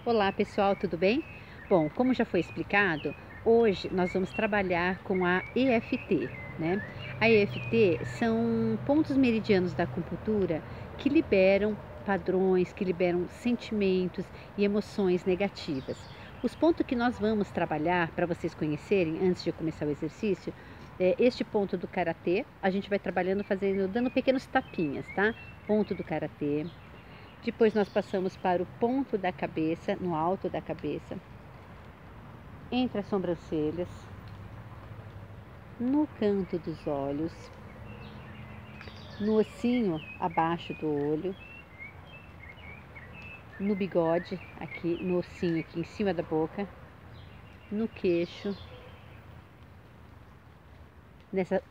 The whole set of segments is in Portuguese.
Olá pessoal, tudo bem? Bom, como já foi explicado, hoje nós vamos trabalhar com a EFT, né? A EFT são pontos meridianos da acupuntura que liberam padrões, que liberam sentimentos e emoções negativas. Os pontos que nós vamos trabalhar para vocês conhecerem antes de começar o exercício, é este ponto do karatê, a gente vai trabalhando dando pequenos tapinhas, tá? Ponto do karatê. Depois nós passamos para o ponto da cabeça, no alto da cabeça, entre as sobrancelhas, no canto dos olhos, no ossinho abaixo do olho, no bigode, aqui no ossinho aqui em cima da boca, no queixo,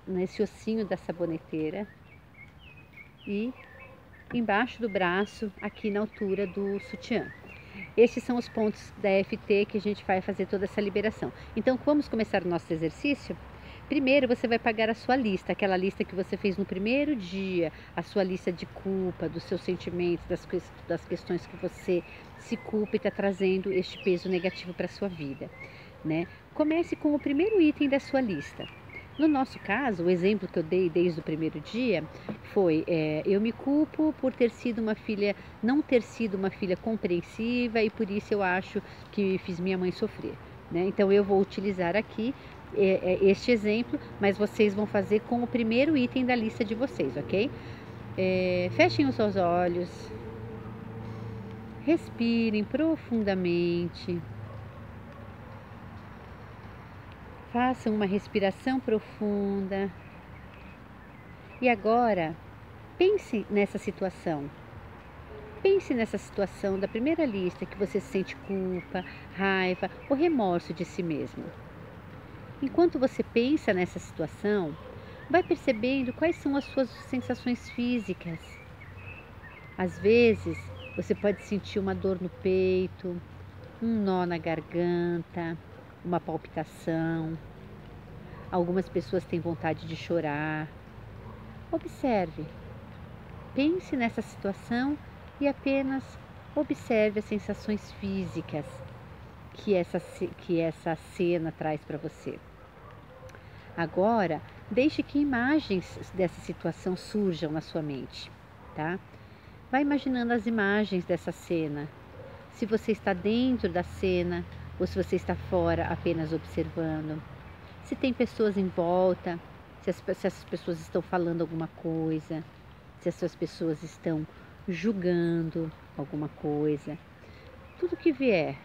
nesse ossinho da saboneteira e embaixo do braço, aqui na altura do sutiã. Estes são os pontos da EFT que a gente vai fazer toda essa liberação. Então, vamos começar o nosso exercício? Primeiro, você vai pagar a sua lista, aquela lista que você fez no primeiro dia, a sua lista de culpa, dos seus sentimentos, das questões que você se culpa e está trazendo este peso negativo para a sua vida, né? Comece com o primeiro item da sua lista. No nosso caso, o exemplo que eu dei desde o primeiro dia foi: eu me culpo por ter sido uma filha, não ter sido uma filha compreensiva e por isso eu acho que fiz minha mãe sofrer, né? Então eu vou utilizar aqui este exemplo, mas vocês vão fazer com o primeiro item da lista de vocês, ok? Fechem os seus olhos, respirem profundamente. Façam uma respiração profunda. E agora, pense nessa situação. Pense nessa situação da primeira lista que você sente culpa, raiva ou remorso de si mesmo. Enquanto você pensa nessa situação, vai percebendo quais são as suas sensações físicas. Às vezes, você pode sentir uma dor no peito, um nó na garganta, uma palpitação. Algumas pessoas têm vontade de chorar. Observe, pense nessa situação e apenas observe as sensações físicas que essa cena traz para você. Agora, deixe que imagens dessa situação surjam na sua mente, tá? Vai imaginando as imagens dessa cena. Se você está dentro da cena ou se você está fora apenas observando. Se tem pessoas em volta, se essas pessoas estão falando alguma coisa, se essas pessoas estão julgando alguma coisa. Tudo que vier.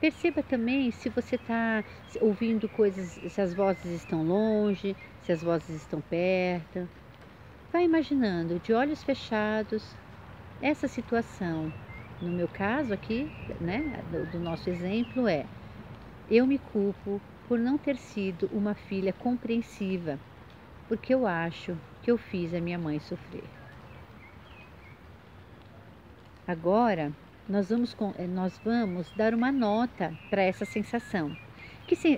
Perceba também se você está ouvindo coisas, se as vozes estão longe, se as vozes estão perto. Vai imaginando, de olhos fechados, essa situação. No meu caso aqui, né, do nosso exemplo eu me culpo por não ter sido uma filha compreensiva, porque eu acho que eu fiz a minha mãe sofrer. Agora, nós vamos dar uma nota para essa sensação.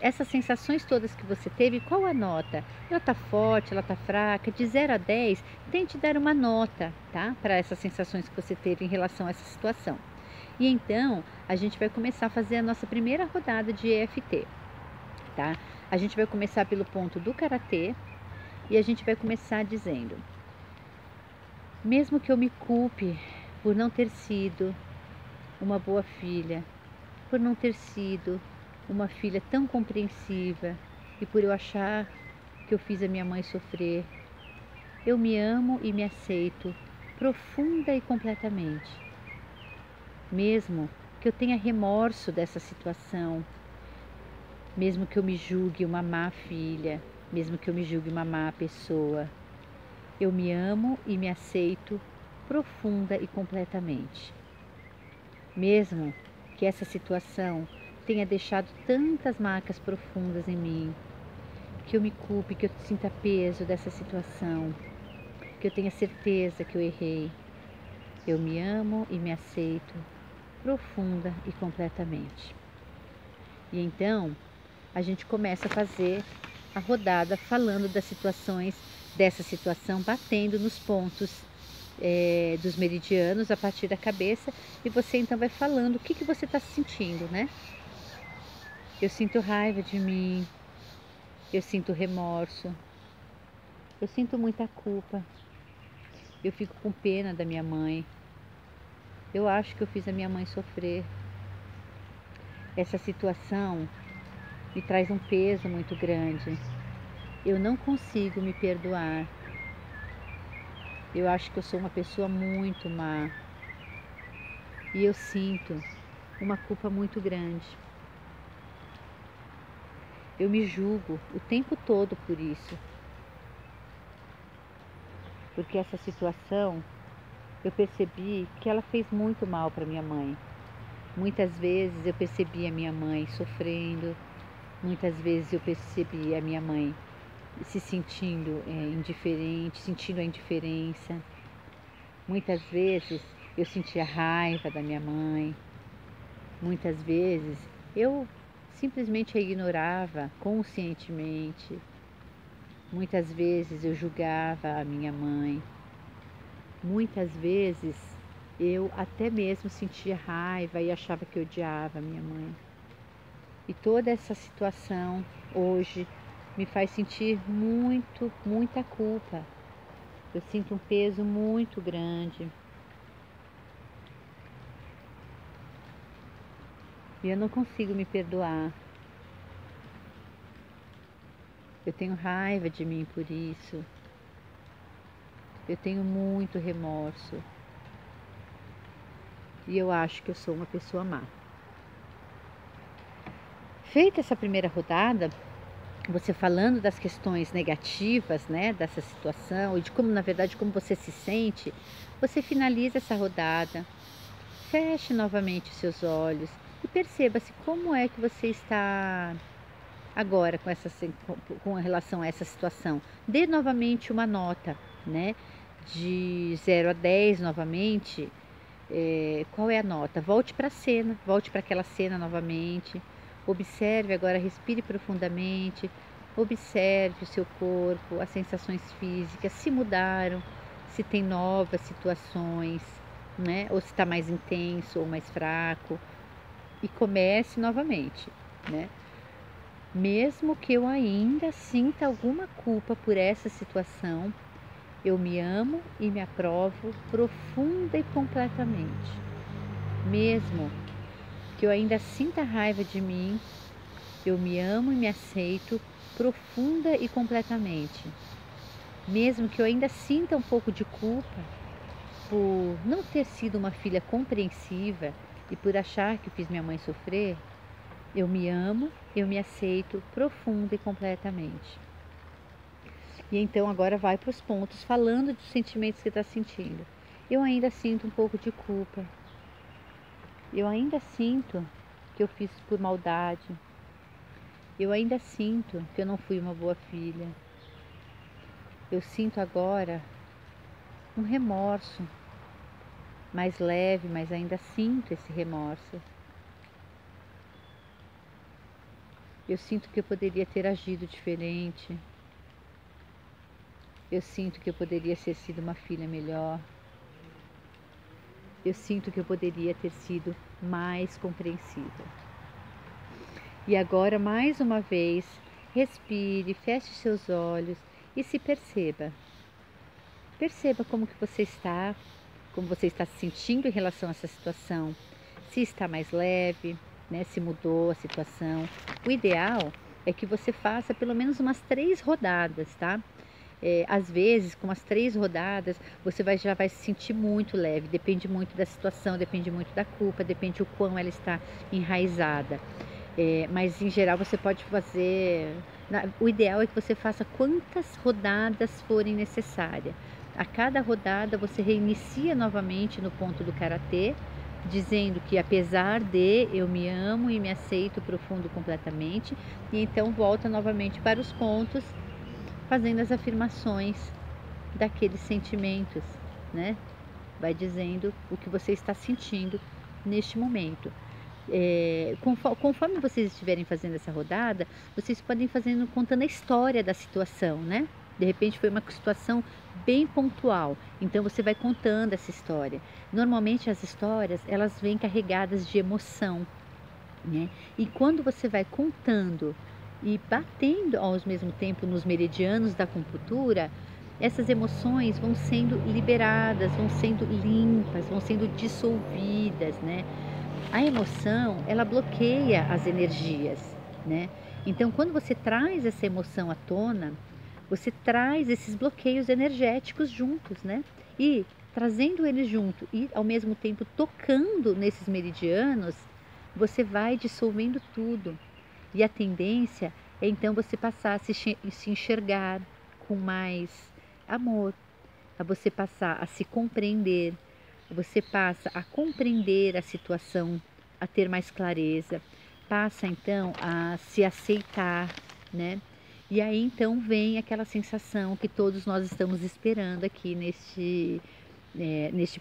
Essas sensações todas que você teve, qual a nota? Ela está forte, ela está fraca? De 0 a 10, tente dar uma nota, tá? Para essas sensações que você teve em relação a essa situação. E então, a gente vai começar a fazer a nossa primeira rodada de EFT, tá? A gente vai começar pelo ponto do karatê e a gente vai começar dizendo: mesmo que eu me culpe por não ter sido uma boa filha, por não ter sido uma filha tão compreensiva e por eu achar que eu fiz a minha mãe sofrer, eu me amo e me aceito profunda e completamente. Mesmo que eu tenha remorso dessa situação, mesmo que eu me julgue uma má filha, mesmo que eu me julgue uma má pessoa, eu me amo e me aceito profunda e completamente. Mesmo que essa situação tenha deixado tantas marcas profundas em mim, que eu me culpe, que eu sinta peso dessa situação, que eu tenha certeza que eu errei, eu me amo e me aceito profunda e completamente. E então, a gente começa a fazer a rodada falando das situações, dessa situação, batendo nos pontos dos meridianos a partir da cabeça, e você então vai falando o que você está sentindo, né? Eu sinto raiva de mim, eu sinto remorso, eu sinto muita culpa, eu fico com pena da minha mãe, eu acho que eu fiz a minha mãe sofrer. Essa situação me traz um peso muito grande. Eu não consigo me perdoar. Eu acho que eu sou uma pessoa muito má. E eu sinto uma culpa muito grande. Eu me julgo o tempo todo por isso. Porque essa situação, eu percebi que ela fez muito mal para minha mãe. Muitas vezes eu percebi a minha mãe sofrendo. Muitas vezes eu percebi a minha mãe se sentindo indiferente, sentindo a indiferença. Muitas vezes eu sentia raiva da minha mãe. Muitas vezes eu simplesmente a ignorava conscientemente. Muitas vezes eu julgava a minha mãe. Muitas vezes eu até mesmo sentia raiva e achava que odiava a minha mãe. E toda essa situação hoje me faz sentir muita culpa. Eu sinto um peso muito grande. E eu não consigo me perdoar. Eu tenho raiva de mim por isso. Eu tenho muito remorso. E eu acho que eu sou uma pessoa má. Feita essa primeira rodada, você falando das questões negativas, né, dessa situação e de como, na verdade, como você se sente, você finaliza essa rodada, feche novamente os seus olhos e perceba-se como é que você está agora com relação a essa situação. Dê novamente uma nota, né, de 0 a 10 novamente. Qual é a nota? Volte para a cena, volte para aquela cena novamente. Observe agora, respire profundamente, observe o seu corpo, as sensações físicas, se mudaram, se tem novas situações, né? Ou se está mais intenso ou mais fraco. E comece novamente, né? Mesmo que eu ainda sinta alguma culpa por essa situação, eu me amo e me aprovo profunda e completamente. Mesmo que eu ainda sinta raiva de mim, eu me amo e me aceito profunda e completamente. Mesmo que eu ainda sinta um pouco de culpa por não ter sido uma filha compreensiva e por achar que fiz minha mãe sofrer, eu me amo, eu me aceito profunda e completamente. E então agora vai para os pontos, falando dos sentimentos que está sentindo. Eu ainda sinto um pouco de culpa. Eu ainda sinto que eu fiz por maldade. Eu ainda sinto que eu não fui uma boa filha. Eu sinto agora um remorso mais leve, mas ainda sinto esse remorso. Eu sinto que eu poderia ter agido diferente. Eu sinto que eu poderia ter sido uma filha melhor. Eu sinto que eu poderia ter sido mais compreensiva. E agora, mais uma vez, respire, feche seus olhos e se perceba. Perceba como você está se sentindo em relação a essa situação. Se está mais leve, né? Se mudou a situação. O ideal é que você faça pelo menos umas 3 rodadas, tá? Às vezes, com as 3 rodadas, você já vai se sentir muito leve. Depende muito da situação, depende muito da culpa, depende o quão ela está enraizada. Mas em geral você pode fazer. O ideal é que você faça quantas rodadas forem necessárias. A cada rodada você reinicia novamente no ponto do karatê, dizendo que apesar de eu me amo e me aceito profundo completamente, e então volta novamente para os pontos, fazendo as afirmações daqueles sentimentos, né? Vai dizendo o que você está sentindo neste momento. Conforme vocês estiverem fazendo essa rodada, vocês podem ir contando a história da situação, né? De repente foi uma situação bem pontual. Então você vai contando essa história. Normalmente as histórias, elas vêm carregadas de emoção, né? E quando você vai contando e batendo ao mesmo tempo nos meridianos da acupuntura, essas emoções vão sendo liberadas, vão sendo limpas, vão sendo dissolvidas, né? A emoção, ela bloqueia as energias, né? Então, quando você traz essa emoção à tona, você traz esses bloqueios energéticos juntos, né? E trazendo eles junto e ao mesmo tempo tocando nesses meridianos, você vai dissolvendo tudo. E a tendência é então você passar a se enxergar com mais amor, a você passar a se compreender, você passa a compreender a situação, a ter mais clareza, passa então a se aceitar, né? E aí então vem aquela sensação que todos nós estamos esperando aqui neste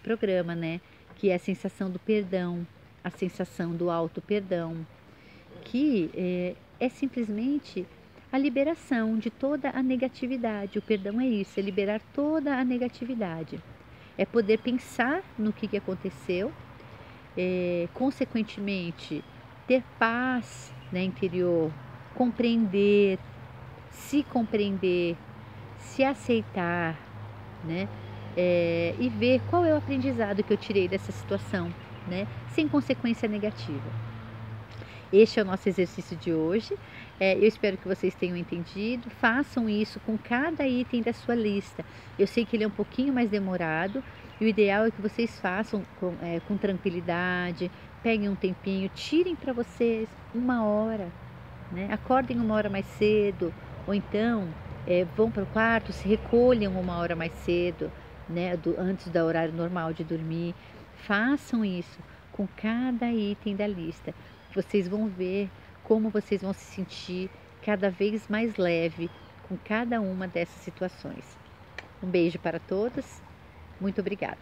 programa, né? Que é a sensação do perdão, a sensação do auto-perdão, que é simplesmente a liberação de toda a negatividade. O perdão é isso, é liberar toda a negatividade. É poder pensar no que aconteceu, consequentemente ter paz, né, interior, compreender, se aceitar, né, e ver qual é o aprendizado que eu tirei dessa situação, né, sem consequência negativa. Este é o nosso exercício de hoje. Eu espero que vocês tenham entendido. Façam isso com cada item da sua lista. Eu sei que ele é um pouquinho mais demorado e o ideal é que vocês façam com tranquilidade. Peguem um tempinho, tirem para vocês 1 hora, né? Acordem 1 hora mais cedo ou então vão para o quarto, se recolham 1 hora mais cedo, né? Antes do horário normal de dormir. Façam isso com cada item da lista. Vocês vão ver como vocês vão se sentir cada vez mais leve com cada uma dessas situações. Um beijo para todos, muito obrigada.